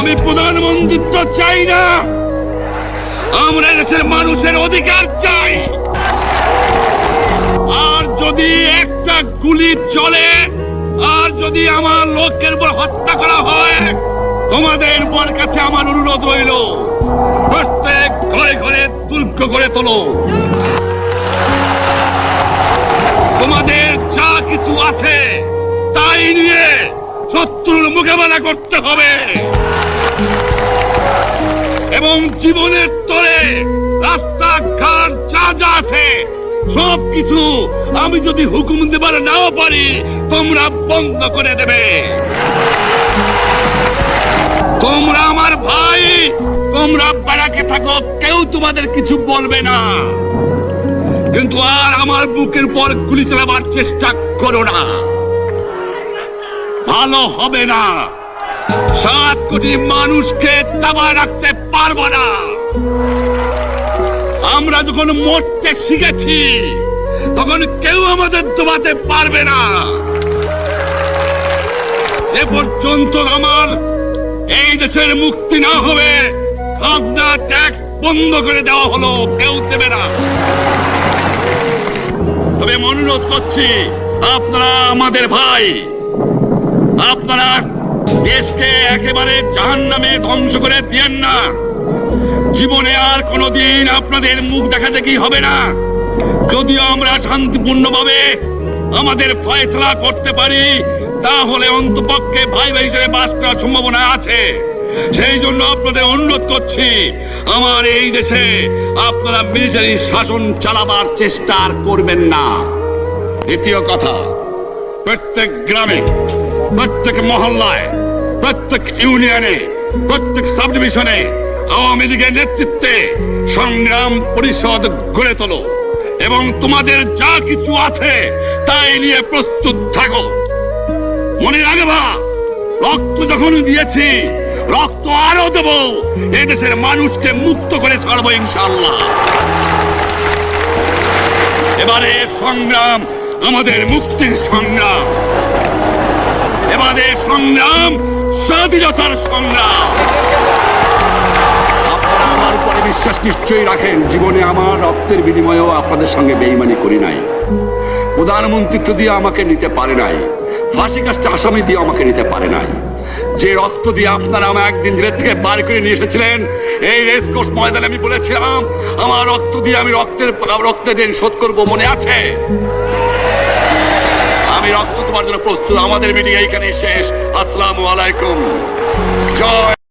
আমি প্রধানমন্ত্রিত্ব চাই না, আমরা দেশের মানুষের অধিকার চাই। আর যদি একটা গুলি চলে, আর যদি আমার লোকের উপর হত্যা করা হয়, তোমাদের উপর কাছে আমার অনুরোধ রইল, প্রত্যেক ঘরে ঘরে দুর্গ করে তোলো। তোমাদের যা কিছু আছে তাই নিয়ে শত্রুর মোকাবেলা করতে হবে, এবং জীবনের তরে রাস্তাঘাট যা যা আছে সবকিছু আমি যদি হুকুম দেবার নাও পারি, তোমরা বন্ধ করে দেবে। তোমরা আমার ভাই, তোমরা বাড়াকে থাকো, কেউ তোমাদের কিছু বলবে না, কিন্তু আর আমার বুকের পর গুলি চালাবার চেষ্টা করো না, ভালো হবে না। 7 কোটি মানুষকে দাবায় রাখতে পারবো না। আমরা যখন মরতে শিখেছি তখন কেউ আমাদের দবাতে পারবে না। যে পর্যন্ত আমার এই দেশের মুক্তি না হবে, খাজনা ট্যাক্স বন্ধ করে দেওয়া হলো, কেউ দেবে না। তবে আমি অনুরোধ করছি, আপনারা আমাদের ভাই, আপনারা দেশকে একেবারে জাহান্নামে ধ্বংস করে দিয়েন না। জীবনে আর কোনোদিন আপনাদের মুখ দেখা দেখি হবে না। যদিও আমরা শান্তিপূর্ণভাবে আমাদের ফয়সালা করতে পারি, তাহলে অন্তপক্ষে ভাই ভাই হিসেবে বাস করার সম্ভাবনা আছে। সেই জন্য আপনাদের অনুরোধ করছি, আমার এই দেশে আপনারা মিলিটারি শাসন চালাবার চেষ্টা আর করবেন না। দ্বিতীয় কথা, প্রত্যেক গ্রামে, প্রত্যেক মহল্লায়, প্রত্যেক ইউনিয়নে, প্রত্যেক সাব ডিভিশনে আওয়ামী লীগের নেতৃত্বে সংগ্রাম পরিষদ গড়ে তোলো, এবং তোমাদের যা কিছু আছে তাই নিয়ে প্রস্তুত থাকো। মনে রাখবা, রক্ত যখন দিয়েছি, রক্ত আরো দেব, এদেশের মানুষকে মুক্ত করে ছাড়বো ইনশাআল্লাহ। এবারে সংগ্রাম আমাদের মুক্তির সংগ্রাম, এবারে সংগ্রাম স্বাধীনতার সংগ্রাম। আপনারা আমার উপরে বিশ্বাস নিশ্চয়ই রাখেন। জীবনে আমার রক্তের বিনিময়েও আপনাদের সঙ্গে বেঈমানি করি নাই। প্রধানমন্ত্রিত্ব দিয়ে আমাকে নিতে পারে নাই, ফাঁসি কাস্টে আসামি দিয়ে আমাকে নিতে পারে নাই। যে রক্ত দিয়ে আপনারা আমাকে একদিন জেলের থেকে বার করে নিয়ে এসেছিলেন, এই রেসকোর্স ময়দানে আমি বলেছিলাম আমার রক্ত দিয়ে আমি রক্তের ঋণ শোধ করবো, মনে আছে? আমি রক্ত তোমার জন্য প্রস্তুত। আমাদের মিটিং এইখানে শেষ। আসসালামু আলাইকুম। জয়।